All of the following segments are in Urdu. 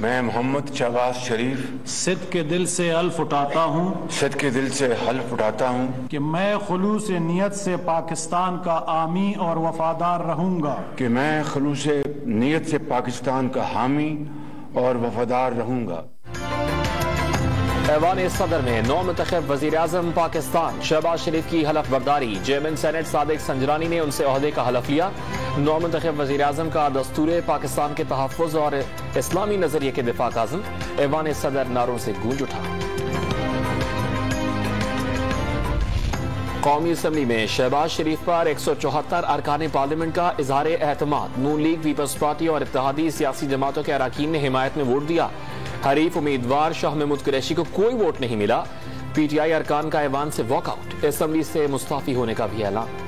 میں محمد شہباز شریف صدق کے دل سے حلف اٹھاتا ہوں صدق کے دل سے حلف اٹھاتا ہوں کہ میں خلوص نیت سے پاکستان کا حامی اور وفادار رہوں گا کہ میں خلوص نیت سے پاکستان کا حامی اور وفادار رہوں گا۔ ایوان صدر میں نو منتخب وزیر اعظم پاکستان شہباز شریف کی حلف برداری۔ چیئرمین سینٹ صادق سنجرانی نے ان سے عہدے کا حلف لیا۔ نو منتخب وزیر اعظم کا دستور پاکستان کے تحفظ اور اسلامی نظریے کے دفاع کا عزم۔ ایوان صدر نعروں سے گونج اٹھا۔ قومی اسمبلی میں شہباز شریف پر 174 ارکان پارلیمنٹ کا اظہار اعتماد۔ نون لیگ، پیپلز پارٹی اور اتحادی سیاسی جماعتوں کے اراکین نے حمایت میں ووٹ دیا۔ حریف امیدوار شاہ محمود قریشی کو کوئی ووٹ نہیں ملا۔ پی ٹی آئی ارکان کا ایوان سے واک آؤٹ۔ اسمبلی سے مستعفی ہونے کا بھی اعلان۔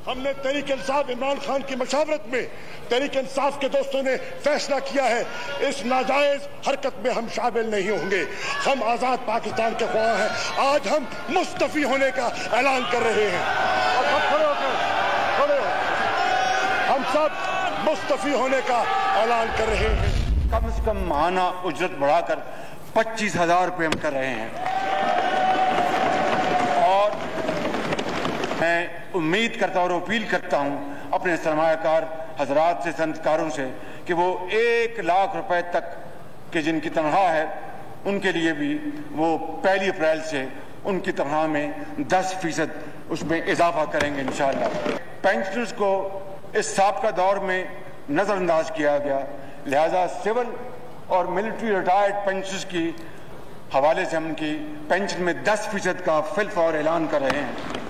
ہم نے تحریک انصاف عمران خان کی مشاورت میں تحریک انصاف کے دوستوں نے فیصلہ کیا ہے، اس ناجائز حرکت میں ہم شامل نہیں ہوں گے۔ ہم آزاد پاکستان کے خواہاں ہیں۔ آج ہم مستعفی ہونے کا اعلان کر رہے ہیں۔ ہم سب مستعفی ہونے کا اعلان کر رہے ہیں۔ کم سے کم ماہانہ اجرت بڑھا کر 25,000 روپے ہم کر رہے ہیں، اور میں امید کرتا ہوں اور اپیل کرتا ہوں اپنے سرمایہ کار حضرات سے، صنعتکاروں سے، کہ وہ 1 لاکھ روپے تک کہ جن کی تنخواہ ہے ان کے لیے بھی وہ 1 اپریل سے ان کی تنخواہ میں 10% اس میں اضافہ کریں گے انشاءاللہ۔ پینشنرز کو اس سابقہ دور میں نظر انداز کیا گیا، لہذا سول اور ملٹری ریٹائرڈ پینشنرز کی حوالے سے ہم ان کی پینشن میں 10% کا فی الفور اعلان کر رہے ہیں۔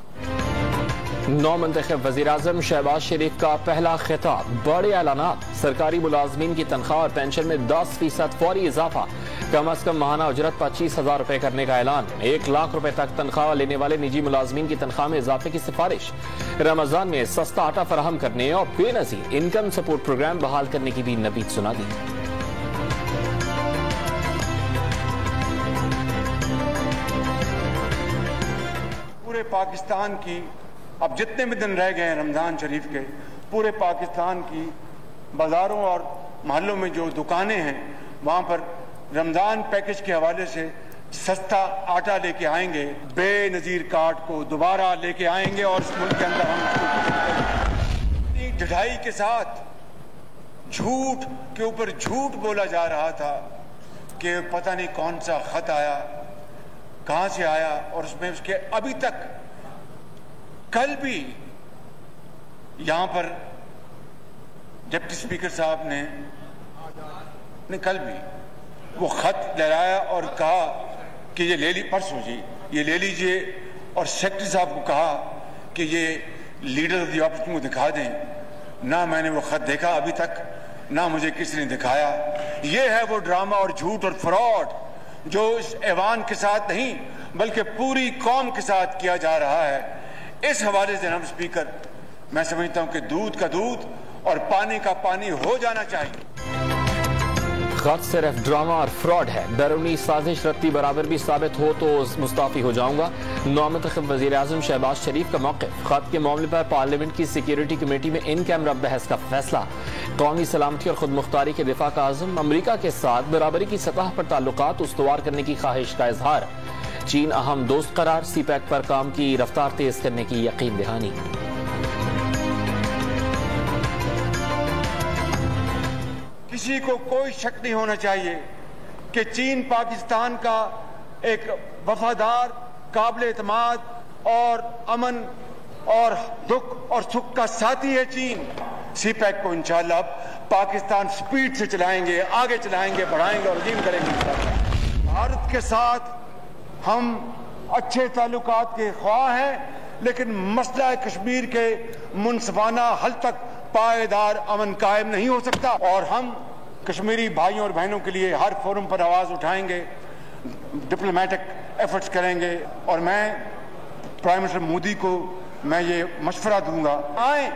نو منتخب وزیر اعظم شہباز شریف کا پہلا خطاب۔ بڑے اعلانات۔ سرکاری ملازمین کی تنخواہ اور پینشن میں 10% فوری اضافہ۔ کم از کم ماہانہ اجرت 25,000 روپے کرنے کا اعلان۔ 1 لاکھ روپے تک تنخواہ لینے والے نجی ملازمین کی تنخواہ میں اضافے کی سفارش۔ رمضان میں سستا آٹا فراہم کرنے اور بے نظیر انکم سپورٹ پروگرام بحال کرنے کی بھی نوید سنا دی۔ پورے پاکستان کی اب جتنے بھی دن رہ گئے ہیں رمضان شریف کے، پورے پاکستان کی بازاروں اور محلوں میں جو دکانیں ہیں وہاں پر رمضان پیکج کے حوالے سے سستا آٹا لے کے آئیں گے، بے نظیر کارڈ کو دوبارہ لے کے آئیں گے، اور اس ملک کے اندر ہم اتنی ڈھلائی کے ساتھ جھوٹ کے اوپر جھوٹ بولا جا رہا تھا کہ پتہ نہیں کون سا خط آیا، کہاں سے آیا، اور اس میں اس کے ابھی تک کل بھی یہاں پر ڈپٹی اسپیکر صاحب نے کل بھی وہ خط لہرایا اور کہا کہ یہ لے لی، پرسوں جی یہ لے لیجئے، اور سیکرٹری صاحب کو کہا کہ یہ لیڈر آف دی اپوزیشن کو دکھا دیں۔ نہ میں نے وہ خط دیکھا ابھی تک، نہ مجھے کسی نے دکھایا۔ یہ ہے وہ ڈرامہ اور جھوٹ اور فراڈ جو اس ایوان کے ساتھ نہیں بلکہ پوری قوم کے ساتھ کیا جا رہا ہے۔ اس حوالے سے جناب اسپیکر، میں سمجھتا ہوں کہ دودھ کا دودھ اور پانی کا پانی ہو جانا چاہیے۔ خط صرف ڈرامہ اور فراڈ ہے، بیرونی سازش رتی برابر بھی ثابت ہو تو مستعفی ہو جاؤں گا۔ نو منتخب وزیر اعظم شہباز شریف کا موقف۔ خط کے معاملے پر پارلیمنٹ کی سیکیورٹی کمیٹی میں ان کیمرہ بحث کا فیصلہ۔ قومی سلامتی اور خود مختاری کے دفاع کا عزم۔ امریکہ کے ساتھ برابری کی سطح پر تعلقات استوار کرنے کی خواہش کا اظہار۔ چین اہم دوست قرار۔ سی پیک پر کام کی رفتار تیز کرنے کی یقین دہانی۔ کسی کو کوئی شک نہیں ہونا چاہیے کہ چین پاکستان کا ایک وفادار، قابل اعتماد اور امن اور دکھ اور سکھ کا ساتھی ہے چین۔ سی پیک کو انشاءاللہ اب پاکستان سپیڈ سے چلائیں گے، آگے چلائیں گے، بڑھائیں گے اور عظیم کریں گے۔ بھارت کے ساتھ ہم اچھے تعلقات کے خواہاں ہیں، لیکن مسئلہ کشمیر کے منصفانہ حل تک پائیدار امن قائم نہیں ہو سکتا، اور ہم کشمیری بھائیوں اور بہنوں کے لیے ہر فورم پر آواز اٹھائیں گے، ڈپلومیٹک ایفرٹس کریں گے، اور میں پرائم منسٹر مودی کو میں یہ مشورہ دوں گا، آئیں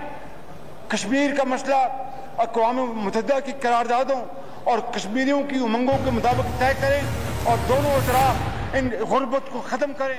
کشمیر کا مسئلہ اقوام متحدہ کی قراردادوں اور کشمیریوں کی امنگوں کے مطابق طے کریں، اور دونوں اطراف ان غربت کو ختم کریں۔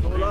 16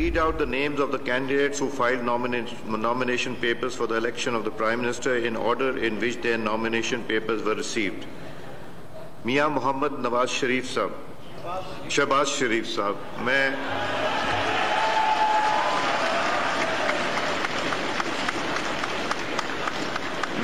Read out the names of the candidates who filed nomination papers for the election of the Prime Minister in order in which their nomination papers were received. Mian Mohammad Nawaz Sharif Sahab, Shehbaz Sharif Sahab,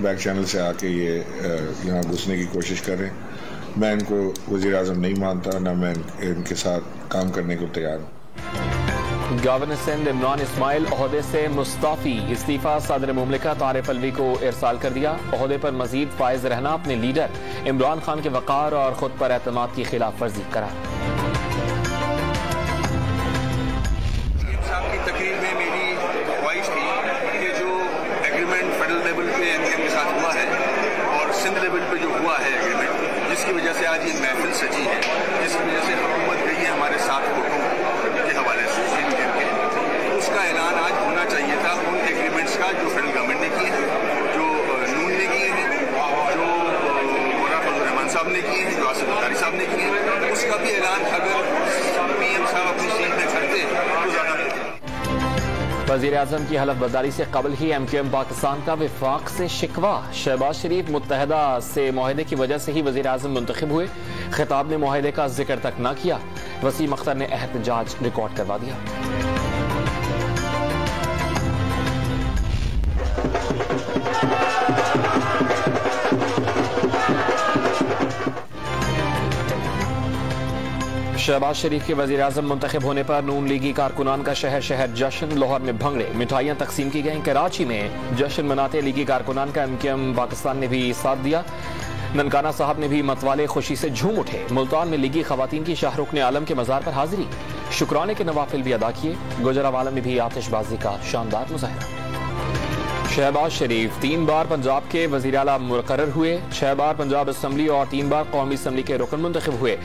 back channel سے آ کے یہ یہاں گھسنے کی کوشش کر رہے ہیں. میں ان کو وزیر اعظم نہیں مانتا، نہ میں ان کے ساتھ کام کرنے کو تیار ہوں. گورنر سندھ عمران اسماعیل عہدے سے مستعفی. استعفیٰ صدر مملکت عارف الوی کو ارسال کر دیا. عہدے پر مزید فائز رہنا اپنے لیڈر عمران خان کے وقار اور خود پر اعتماد کی خلاف ورزی قرار. صاحب کی تقریر میں میری خواہش تھی کہ جو ایگریمنٹ فیڈرل لیول پہ ایم کے ساتھ ہوا ہے اور سندھ لیول پہ جو ہوا ہے ایگریمنٹ، جس کی وجہ سے آج یہ محفل سجی ہے، جس کی وجہ سے حکومت گئی ہے ہمارے 7 ووٹوں کے حوالے سے، اس کا اعلان آج ہونا چاہیے تھا ان ایگریمنٹس کا جو فیڈرل گورنمنٹ نے کیے ہیں، جو نون نے کیے ہیں، جو مولانا فضل الرحمان صاحب نے کیے ہیں، جو آصف زرداری صاحب نے کیے ہیں. اس کا بھی اعلان اگر پی ایم صاحب اپنی سیٹ میں کرتے تو زیادہ بہتر. وزیر اعظم کی حلف برداری سے قبل ہی ایم کیو ایم پاکستان کا وفاق سے شکوہ. شہباز شریف متحدہ سے معاہدے کی وجہ سے ہی وزیر اعظم منتخب ہوئے. خطاب نے معاہدے کا ذکر تک نہ کیا. وسیم اختر نے احتجاج ریکارڈ کروا دیا. شہباز شریف کے وزیر اعظم منتخب ہونے پر نون لیگی کارکنان کا شہر شہر جشن. لاہور میں بھنگڑے مٹھائیاں تقسیم کی گئیں. کراچی میں جشن مناتے لیگی کارکنان کا ایم کیو ایم پاکستان نے بھی ساتھ دیا. ننکانہ صاحب نے بھی متوالے خوشی سے جھوم اٹھے. ملتان میں لیگی خواتین کی شاہ رخ عالم کے مزار پر حاضری. شکرانے کے نوافل بھی ادا کیے. گوجرانوالہ میں بھی آتش بازی کا شاندار مظاہرہ. شہباز شریف 3 بار پنجاب کے وزیر اعلیٰ مقرر ہوئے. 6 بار پنجاب اسمبلی اور 3 بار قومی اسمبلی کے رکن منتخب ہوئے.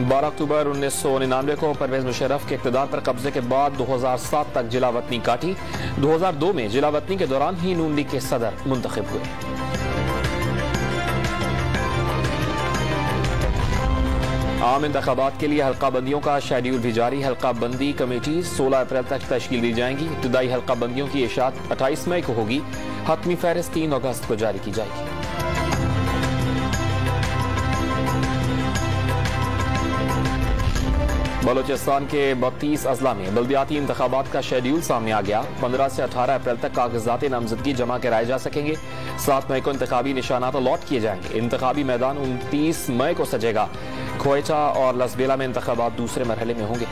12 اکتوبر 1999 کو پرویز مشرف کے اقتدار پر قبضے کے بعد 2007 تک جلا وطنی کاٹی. 2002 میں جلا وطنی کے دوران ہی نون لیگ کے صدر منتخب ہوئے. عام انتخابات کے لیے حلقہ بندیوں کا شیڈیول بھی جاری. حلقہ بندی کمیٹی 16 اپریل تک تشکیل دی جائیں گی. ابتدائی حلقہ بندیوں کی اشاعت 28 مئی کو ہوگی. حتمی فہرست 3 اگست کو جاری کی جائے گی. بلوچستان کے 32 اضلاع میں بلدیاتی انتخابات کا شیڈیول سامنے آ گیا. 15 سے 18 اپریل تک کاغذات نامزدگی جمع کرائے جا سکیں گے. 7 مئی کو انتخابی نشانات الاٹ کیے جائیں گے. انتخابی میدان 29 مئی کو سجے گا. کوئٹہ اور لسبیلا میں انتخابات دوسرے مرحلے میں ہوں گے.